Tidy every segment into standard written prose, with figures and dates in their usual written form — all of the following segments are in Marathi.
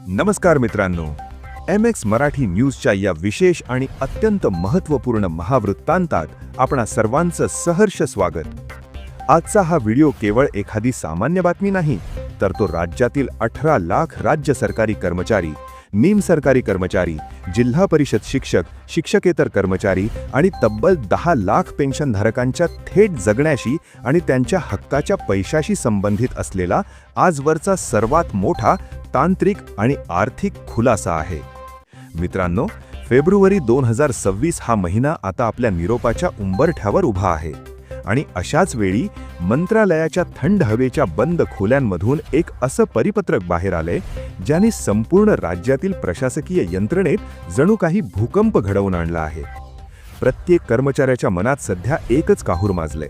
नमस्कार मित्रांनो, MX मराठी न्यूजच्या या विशेष आणि अत्यंत महत्त्वपूर्ण महावृत्तांतात आपणा सर्वांचं सहर्ष स्वागत. आजचा हा व्हिडिओ केवळ एखादी सामान्य बातमी नाही, तर तो राज्यातील 18 लाख राज्य सरकारी कर्मचारी, निमसरकारी कर्मचारी, जिल्हा परिषद शिक्षक, शिक्षकेतर कर्मचारी आणि तब्बल 10 लाख पेन्शनधारकांच्या थेट जगण्याशी आणि त्यांच्या हक्काच्या पैशाशी संबंधित असलेला आजवरचा सर्वात मोठा तांत्रिक आणि आर्थिक खुलासा आहे. मित्रांनो, फेब्रुवारी 2026 हा महिना आता आपल्या निरोपाच्या उंबरठ्यावर उभा आहे आणि अशाच वेळी मंत्रालयाच्या थंड हवेच्या बंद खोल्यांमधून एक असं परिपत्रक बाहेर आले ज्याने संपूर्ण राज्यातील प्रशासकीय यंत्रणेत जणू काही भूकंप घडवून आणला आहे. प्रत्येक कर्मचाऱ्याच्या मनात सध्या एकच काहूर माजले.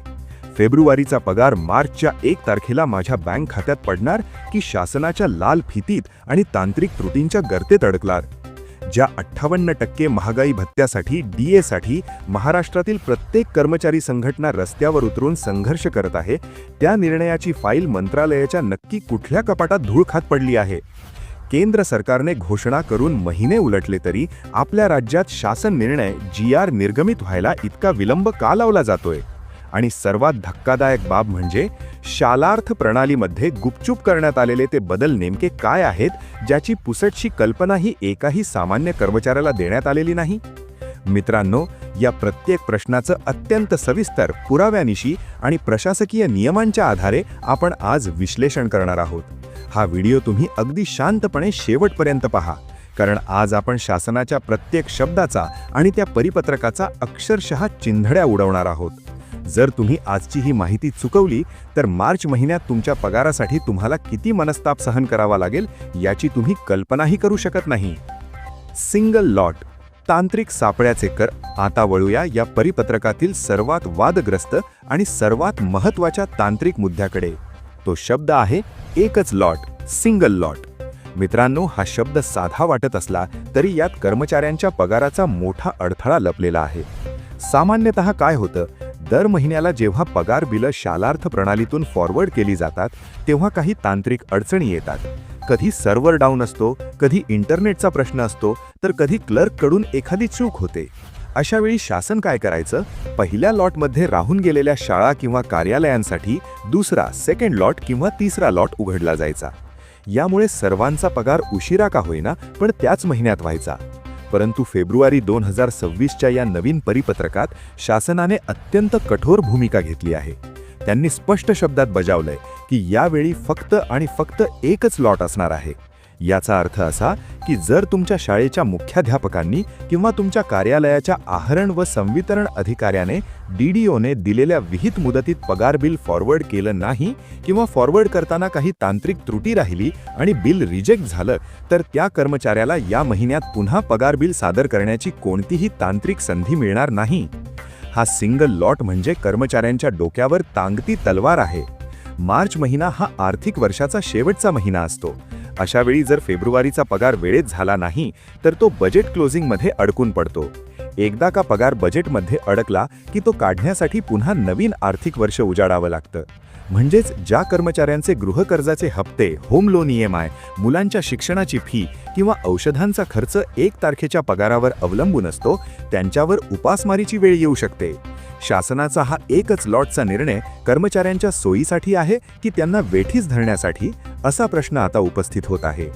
फेब्रुवारीचा पगार मार्चच्या 1 तारखेला माझ्या बँक खात्यात पडणार की शासनाच्या लाल फितीत आणि तांत्रिक त्रुटींच्या गर्तेत अडकणार? ज्या 58% महागाई भत्त्यासाठी DA साठी महाराष्ट्रातील प्रत्येक कर्मचारी संघटना रस्त्यावर उतरून संघर्ष करत आहे, त्या निर्णयाची फाईल मंत्रालयाच्या नक्की कुठल्या कपाटात धूळ खात पडली आहे? केंद्र सरकारने घोषणा करून महिने उलटले तरी आपल्या राज्यात शासन निर्णय GR निर्गमित व्हायला इतका विलंब का लावला जातोय? आणि सर्वात धक्कादायक बाब म्हणजे शालार्थ प्रणालीमध्ये गुपचूप करण्यात आलेले ते बदल नेमके काय आहेत, ज्याची पुसटशी कल्पनाही एकाही सामान्य कर्मचाऱ्याला देण्यात आलेली नाही. मित्रांनो, या प्रत्येक प्रश्नाचं अत्यंत सविस्तर पुराव्यानिशी आणि प्रशासकीय नियमांच्या आधारे आपण आज विश्लेषण करणार आहोत. हा व्हिडिओ तुम्ही अगदी शांतपणे शेवटपर्यंत पहा, कारण आज आपण शासनाच्या प्रत्येक शब्दाचा आणि त्या परिपत्रकाचा अक्षरशः चिंधड्या उडवणार आहोत. जर तुम्ही आजची ही माहिती चुकवली तर मार्च महिन्यात तुमच्या पगारासाठी तुम्हाला किती मनस्ताप सहन करावा लागेल याची तुम्ही कल्पनाही करू शकत नाही. सिंगल लॉट तांत्रिक सापळ्याचे कर. आता वळूया या परिपत्रकातील सर्वात वादग्रस्त आणि सर्वात महत्त्वाच्या तांत्रिक मुद्द्याकडे. तो शब्द आहे एकच लॉट, सिंगल लॉट. मित्रांनो, हा शब्द साधा वाटत असला तरी यात कर्मचाऱ्यांच्या पगाराचा मोठा अडथळा लपलेला आहे. सामान्यतः काय होतं, दर महिन्याला जेव्हा पगार बिलं शालार्थ प्रणालीतून फॉरवर्ड केली जातात तेव्हा काही तांत्रिक अडचणी येतात. कधी सर्व्हर डाऊन असतो, कधी इंटरनेटचा प्रश्न असतो, तर कधी क्लर्ककडून एखादी चूक होते. अशा वेळी शासन काय करायचं? पहिल्या लॉटमध्ये राहून गेलेल्या शाळा किंवा कार्यालयांसाठी दुसरा सेकंड लॉट किंवा तिसरा लॉट उघडला जायचा. यामुळे सर्वांचा पगार उशिरा का होईना पण त्याच महिन्यात व्हायचा. परंतु फेब्रुवारी 2026च्या या नवीन परिपत्रकात शासनाने अत्यंत कठोर भूमिका घेतली आहे. त्यांनी स्पष्ट शब्दात बजावलंय की यावेळी फक्त आणि फक्त एकच लॉट असणार आहे. याचा अर्थ असा की जर तुमच्या शाळेच्या मुख्याध्यापकांनी किंवा तुमच्या कार्यालयाच्या आहरण व संवितरण अधिकाऱ्याने DDOने दिलेल्या विहित मुदतीत पगार बिल फॉरवर्ड केलं नाही किंवा फॉरवर्ड करताना काही तांत्रिक त्रुटी राहिली आणि बिल रिजेक्ट झालं, तर त्या कर्मचाऱ्याला या महिन्यात पुन्हा पगार बिल सादर करण्याची कोणतीही तांत्रिक संधी मिळणार नाही. हा सिंगल लॉट म्हणजे कर्मचाऱ्यांच्या डोक्यावर टांगती तलवार आहे. मार्च महिना हा आर्थिक वर्षाचा शेवटचा महिना असतो. अशा वेळी जर फेब्रुवारीचा पगार वेळेत झाला नाही तर तो बजेट क्लोजिंगमध्ये अडकून पडतो. एकदा का पगार बजेटमध्ये अडकला की तो काढण्यासाठी पुन्हा नवीन आर्थिक वर्ष उजाडावं लागतं. म्हणजेच ज्या कर्मचाऱ्यांचे गृहकर्जाचे हप्ते, होम लोन EMI, मुलांच्या शिक्षणाची फी किंवा औषधांचा खर्च 1 तारखेच्या पगारावर अवलंबून असतो, त्यांच्यावर उपासमारीची वेळ येऊ शकते. शासनाचा हा एकच लॉटचा निर्णय कर्मचाऱ्यांच्या सोयीसाठी आहे की त्यांना वेठीस धरण्यासाठी, असा प्रश्न आता उपस्थित होत आहे.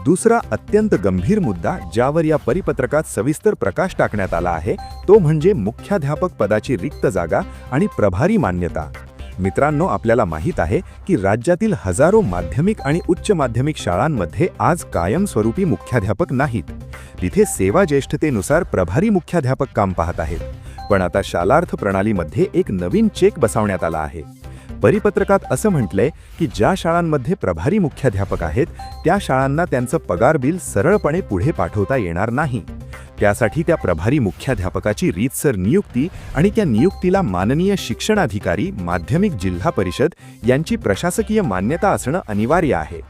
दुसरा अत्यंत गंभीर मुद्दा ज्यावर या परिपत्रकात सविस्तर प्रकाश टाकण्यात आला आहे तो म्हणजे मुख्याध्यापक पदाची रिक्त जागा आणि प्रभारी मान्यता. मित्रांनो, आपल्याला माहीत आहे की राज्यातील हजारो माध्यमिक आणि उच्च माध्यमिक शाळांमध्ये आज कायमस्वरूपी मुख्याध्यापक नाहीत. तिथे सेवा ज्येष्ठतेनुसार प्रभारी मुख्याध्यापक काम पाहत आहेत. पण आता शालार्थ प्रणालीमध्ये एक नवीन चेक बसवण्यात आला आहे. परिपत्रकात असं म्हटलंय की ज्या शाळांमध्ये प्रभारी मुख्याध्यापक आहेत त्या शाळांना त्यांचं पगार बिल सरळपणे पुढे पाठवता येणार नाही. त्यासाठी त्या प्रभारी मुख्याध्यापकाची रीतसर नियुक्ती आणि त्या नियुक्तीला माननीय शिक्षणाधिकारी, माध्यमिक जिल्हा परिषद यांची प्रशासकीय मान्यता असणं अनिवार्य आहे.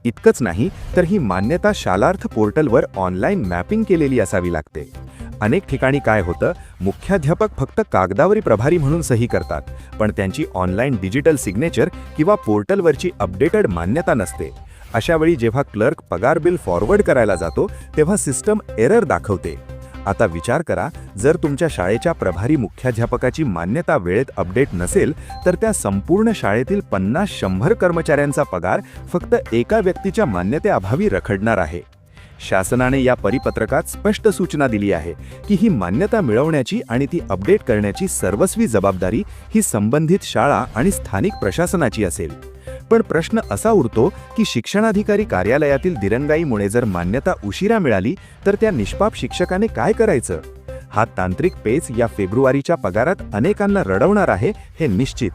इतकंच नाही तर ही मान्यता शालार्थ पोर्टलवर ऑनलाईन मॅपिंग केलेली असावी लागते. अनेक ठिकाणी काय होतं, मुख्याध्यापक फक्त कागदावरी प्रभारी म्हणून सही करतात, पण त्यांची ऑनलाईन डिजिटल सिग्नेचर किंवा पोर्टलवरची अपडेटेड मान्यता नसते. अशावेळी जेव्हा क्लर्क पगार बिल फॉरवर्ड करायला जातो तेव्हा सिस्टम एरर दाखवते. आता विचार करा, जर तुमच्या शाळेच्या प्रभारी मुख्याध्यापकाची मान्यता वेळेत अपडेट नसेल तर त्या संपूर्ण शाळेतील 50-100 कर्मचाऱ्यांचा पगार फक्त एका व्यक्तीच्या मान्यतेअभावी रखडणार आहे. शासनाने या परिपत्रकात स्पष्ट सूचना दिली आहे की ही मान्यता मिळवण्याची आणि ती अपडेट करण्याची सर्वस्वी जबाबदारी ही संबंधित शाळा आणि स्थानिक प्रशासनाची असेल. पण प्रश्न असा उरतो की शिक्षणाधिकारी कार्यालयातील दिरंगाईमुळे जर मान्यता उशिरा मिळाली तर त्या निष्पाप शिक्षकाने काय करायचं? हा तांत्रिक पेच या फेब्रुवारीच्या पगारात अनेकांना रडवणार आहे हे निश्चित.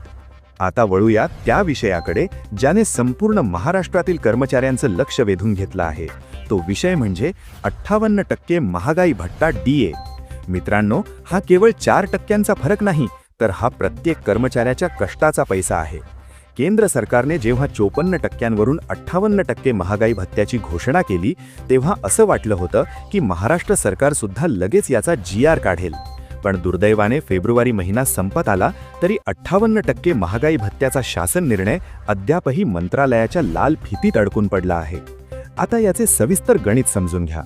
आता वळूया त्या विषयाकडे ज्याने संपूर्ण महाराष्ट्रातील कर्मचाऱ्यांचं लक्ष वेधून घेतलं आहे. तो विषय म्हणजे 58% महागाई भत्ता DA. मित्रांनो, हा केवळ 4% फरक नाही, तर हा प्रत्येक कर्मचाऱ्याच्या कष्टाचा पैसा आहे. केंद्र सरकारने जेव्हा 54% 58% महागाई भत्त्याची घोषणा केली तेव्हा असं वाटलं होतं की महाराष्ट्र सरकार सुद्धा लगेच याचा GR काढेल. पण दुर्दैवाने फेब्रुवारी महिना संपत आला तरी 58% महागाई भत्त्याचा शासन निर्णय अद्यापही मंत्रालयाच्या लाल फितीत अडकून पडला आहे. आता याचे सविस्तर गणित समजून घ्या.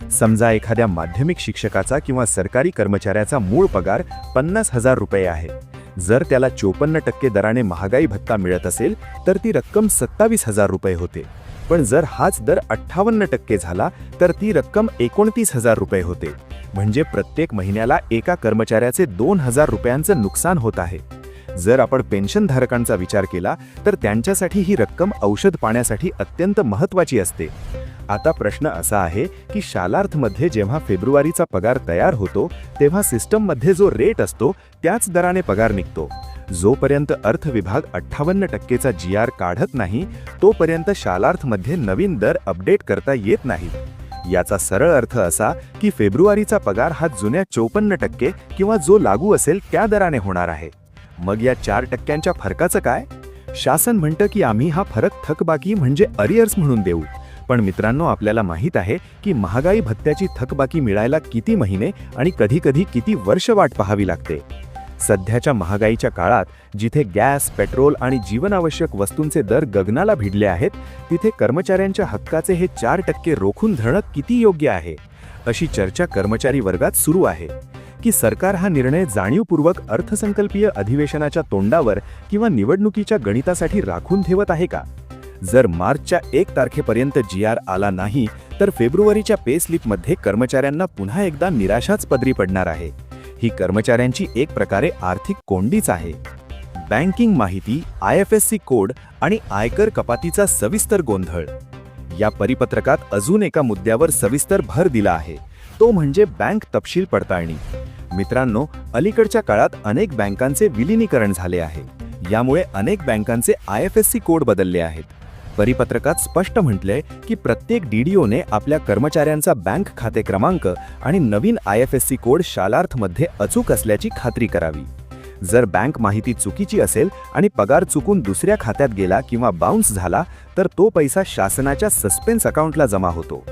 समजा एखाद्या माध्यमिक शिक्षकाचा किंवा सरकारी कर्मचाऱ्याचा मूळ पगार 50,000 रुपये आहे. जर त्याला 54% दराने महागाई भत्ता मिळत असेल तर ती रक्कम 27,000 रुपये होते. पण जर हाच दर 58% झाला तर ती रक्कम 29,000 रुपये होते. म्हणजे प्रत्येक महिन्याला एका कर्मचाऱ्याचे 2,000 रुपयांचं नुकसान होत आहे. जर आपण पेन्शनधारकांचा विचार केला तर त्यांच्यासाठी ही रक्कम औषध पाण्यासाठी अत्यंत महत्त्वाची असते. आता प्रश्न असा आहे की शालार्थमध्ये जेव्हा फेब्रुवारीचा पगार तयार होतो तेव्हा सिस्टममध्ये जो रेट असतो त्याच दराने पगार निघतो. जोपर्यंत अर्थ विभाग 58%चा GR काढत नाही तोपर्यंत शालार्थमध्ये नवीन दर अपडेट करता येत नाही. याचा सरळ अर्थ असा की फेब्रुवारीचा पगार हा जुन्या 54% किंवा जो लागू असेल त्या दराने होणार आहे. मग या 4%च्या फरकाचं काय? शासन म्हणतं की आम्ही हा फरक थकबाकी म्हणजे अरियर्स म्हणून देऊ. पण मित्रांनो, आपल्याला माहीत आहे की महागाई भत्त्याची थकबाकी मिळायला किती महिने आणि कधीकधी किती वर्ष वाट पाहावी लागते. सध्याच्या महागाईच्या काळात जिथे गॅस, पेट्रोल आणि जीवनावश्यक वस्तूंचे दर गगनाला भिडले आहेत तिथे कर्मचाऱ्यांच्या हक्काचे हे 4% रोखून धरणं किती योग्य आहे, अशी चर्चा कर्मचारी वर्गात सुरू आहे. की सरकार हा निर्णय जाणीवपूर्वक अर्थसंकल्पीय अधिवेशनाच्या तोंडावर किंवा निवडणुकीच्या गणितासाठी राखून ठेवत आहे का? जर मार्चच्या 1 तारखेपर्यंत GR आला नाही तर फेब्रुवारीच्या पे स्लिपमध्ये कर्मचाऱ्यांना पुन्हा एकदा निराशाच पदरी पडणार आहे. ही कर्मचाऱ्यांची एक प्रकारे आर्थिक कोंडीच आहे. बँकिंग माहिती, IFSC कोड आणि आयकर कपातीचा सविस्तर गोंधळ. या परिपत्रकात अजून एका मुद्द्यावर सविस्तर भर दिला आहे, तो म्हणजे बँक तपशील पडताळणी. मित्रांनो, अलीकडच्या काळात अनेक बँकांचे विलीनीकरण झाले आहे. यामुळे अनेक बँकांचे IFSC कोड बदलले आहेत. परिपत्रकात स्पष्ट म्हटलंय की प्रत्येक DDOने आपल्या कर्मचाऱ्यांचा बँक खाते क्रमांक आणि नवीन IFSC कोड शालार्थमध्ये अचूक असल्याची खात्री करावी. जर बँक माहिती चुकीची असेल आणि पगार चुकून दुसऱ्या खात्यात गेला किंवा बाउन्स झाला तर तो पैसा शासनाच्या सस्पेन्स अकाउंटला जमा होतो.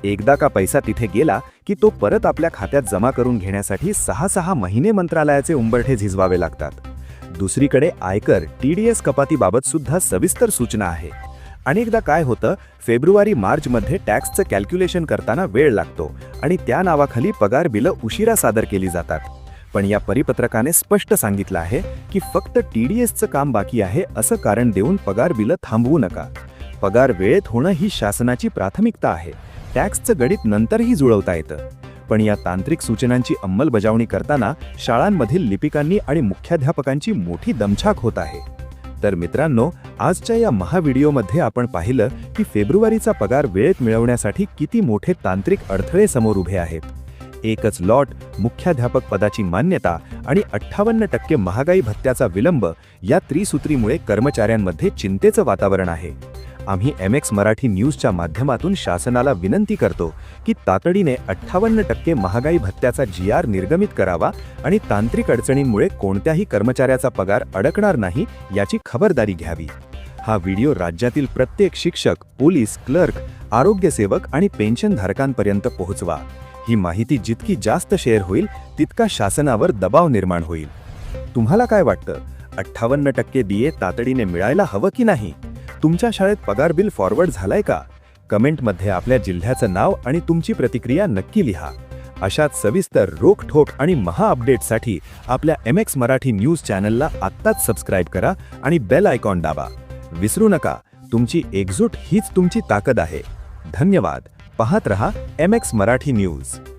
एकदा का पैसा तिथे गेला की तो परत आपल्या खात्यात जमा करून घेण्यासाठी 6 महिने मंत्रालयाचे उंबरठे झिजवावे लागतात. दुसरीकडे आयकर TDS कपातीबाबत सुद्धा सविस्तर सूचना आहे. अनेकदा काय होतं, फेब्रुवारी-मार्चमध्ये टॅक्सचं कॅल्क्युलेशन करताना वेळ लागतो आणि त्या नावाखाली पगार बिलं उशिरा सादर केली जातात. पण या परिपत्रकाने स्पष्ट सांगितलं आहे की फक्त TDSचं काम बाकी आहे असं कारण देऊन पगार बिलं थांबवू नका. पगार वेळेत होणं ही शासनाची प्राथमिकता आहे. टॅक्सचं गणित नंतरही जुळवता येतं. पण या तांत्रिक सूचनांची अंमलबजावणी करताना शाळांमधील लिपिकांनी आणि मुख्याध्यापकांची मोठी दमछाक होत आहे. तर मित्रांनो, आजच्या या महाव्हिडिओमध्ये आपण पाहिलं की फेब्रुवारीचा पगार वेळेत मिळवण्यासाठी किती मोठे तांत्रिक अडथळे समोर उभे आहेत. एकच लॉट, मुख्याध्यापक पदाची मान्यता आणि 58% महागाई भत्त्याचा विलंब या त्रिसूत्रीमुळे कर्मचाऱ्यांमध्ये चिंतेचं वातावरण आहे. आम्ही MX मराठी न्यूजच्या माध्यमातून शासनाला विनंती करतो की तातडीने 58% महागाई भत्त्याचा GR निर्गमित करावा आणि तांत्रिक अडचणींमुळे कोणत्याही कर्मचाऱ्याचा पगार अडकणार नाही याची खबरदारी घ्यावी. हा व्हिडिओ राज्यातील प्रत्येक शिक्षक, पोलीस, क्लर्क, आरोग्यसेवक आणि पेन्शनधारकांपर्यंत पोहोचवा. ही माहिती जितकी जास्त शेअर होईल तितका शासनावर दबाव निर्माण होईल. तुम्हाला काय वाटतं, 58% DA तातडीने मिळायला हवं की नाही? तुमच्या शाळेत पगार बिल फॉरवर्ड झालंय का? कमेंटमध्ये आपल्या जिल्ह्याचं नाव आणि तुमची प्रतिक्रिया नक्की लिहा. अशाच सविस्तर, रोखठोक आणि महा अपडेटसाठी आपल्या MX मराठी न्यूज चॅनलला आत्ताच सबस्क्राईब करा आणि बेल आयकॉन दाबा. विसरू नका, तुमची एकजूट हीच तुमची ताकद आहे. धन्यवाद. पाहत रहा MX मराठी न्यूज.